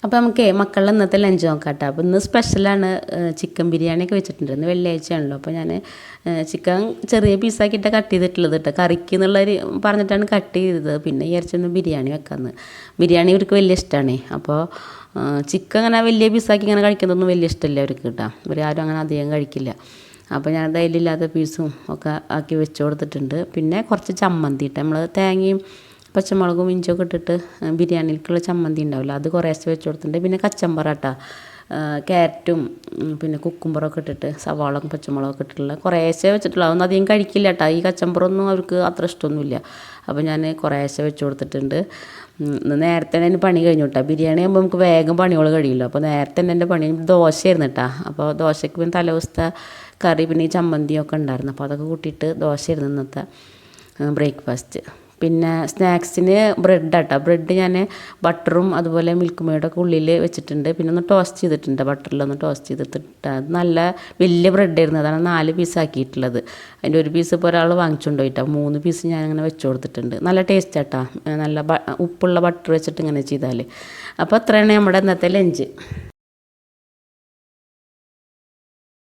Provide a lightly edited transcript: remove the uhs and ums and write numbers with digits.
അപ്പോൾ നമുക്ക് മക്കളുടെ ഇന്നത്തെ ലഞ്ച് നോക്കാം കേട്ടോ. അപ്പോൾ ഇന്ന് സ്പെഷ്യലാണ് ചിക്കൻ ബിരിയാണിയൊക്കെ വെച്ചിട്ടുണ്ട്. ഇന്ന് വെള്ളിയാഴ്ചയാണല്ലോ. അപ്പോൾ ഞാൻ ചിക്കൻ ചെറിയ പീസാക്കിയിട്ട് കട്ട് ചെയ്തിട്ടുള്ളത് കേട്ടോ. കറിക്ക് എന്നുള്ളൊരു പറഞ്ഞിട്ടാണ് കട്ട് ചെയ്തത്. പിന്നെ വിചാരിച്ചൊന്ന് ബിരിയാണി വെക്കാമെന്ന്. ബിരിയാണി ഇവർക്ക് വലിയ ഇഷ്ടമാണ്. അപ്പോൾ ചിക്കൻ അങ്ങനെ വലിയ പീസാക്കി ഇങ്ങനെ കഴിക്കുന്നതൊന്നും വലിയ ഇഷ്ടമില്ല അവർക്ക് കേട്ടോ. ഇവരാരും അങ്ങനെ അധികം കഴിക്കില്ല. അപ്പോൾ ഞാൻ അതിലില്ലാത്ത പീസും ഒക്കെ ആക്കി വെച്ച് കൊടുത്തിട്ടുണ്ട്. പിന്നെ കുറച്ച് ചമ്മന്തി ഇട്ട് നമ്മൾ തേങ്ങയും പച്ചമുളകും ഇഞ്ചിയൊക്കെ ഇട്ടിട്ട് ബിരിയാണിക്കുള്ള ചമ്മന്തി ഉണ്ടാവില്ല, അത് കുറേശ്ശെ വെച്ച് കൊടുത്തിട്ടുണ്ട്. പിന്നെ കച്ചമ്പറാട്ട ക്യാരറ്റും പിന്നെ കുക്കുംബറൊക്കെ ഇട്ടിട്ട് സവാളയും പച്ചമുളകൊക്കെ ഇട്ടിട്ടുള്ള കുറേശ്ശെ വെച്ചിട്ടുള്ള അതൊന്നും അധികം കഴിക്കില്ല കേട്ടോ. ഈ കച്ചമ്പറൊന്നും അവർക്ക് അത്ര ഇഷ്ടമൊന്നുമില്ല. അപ്പോൾ ഞാൻ കുറേശ്ശെ വെച്ച് കൊടുത്തിട്ടുണ്ട്. നേരത്തെ തന്നെ പണി കഴിഞ്ഞു കേട്ടോ. ബിരിയാണി ആകുമ്പോൾ നമുക്ക് വേഗം പണികൾ കഴിയില്ല. അപ്പോൾ നേരത്തെ തന്നെ എൻ്റെ പണി ദോശയായിരുന്നു കേട്ടോ. അപ്പോൾ ദോശയ്ക്ക് പിന്നെ തലേദിവസത്തെ കറി പിന്നെ ഈ ചമ്മന്തിയൊക്കെ ഉണ്ടായിരുന്നു. അപ്പോൾ അതൊക്കെ കൂട്ടിയിട്ട് ദോശയായിരുന്നു ഇന്നത്തെ ബ്രേക്ക്ഫാസ്റ്റ്. പിന്നെ സ്നാക്സിന് ബ്രെഡാട്ടോ. ബ്രെഡ് ഞാൻ ബട്ടറും അതുപോലെ മിൽക്ക് മെയ്ഡൊക്കെ ഉള്ളിൽ വെച്ചിട്ടുണ്ട്. പിന്നെ ഒന്ന് ടോസ്റ്റ് ചെയ്തിട്ടുണ്ട്, ബട്ടറിലൊന്ന് ടോസ്റ്റ് ചെയ്തിട്ട്. അത് നല്ല വലിയ ബ്രെഡായിരുന്നു, അതാണ് 4 പീസ് ആക്കിയിട്ടുള്ളത്. അതിൻ്റെ ഒരു പീസ് ഇപ്പോൾ ഒരാൾ വാങ്ങിച്ചുകൊണ്ട് പോയിട്ടോ. 3 പീസ് ഞാനിങ്ങനെ വെച്ച് കൊടുത്തിട്ടുണ്ട്. നല്ല ടേസ്റ്റ് ആട്ടോ, നല്ല ഉപ്പുള്ള ബട്ടർ വെച്ചിട്ട് ഇങ്ങനെ ചെയ്താൽ. അപ്പോൾ അത്രയാണ് നമ്മുടെ ഇന്നത്തെ ലഞ്ച്.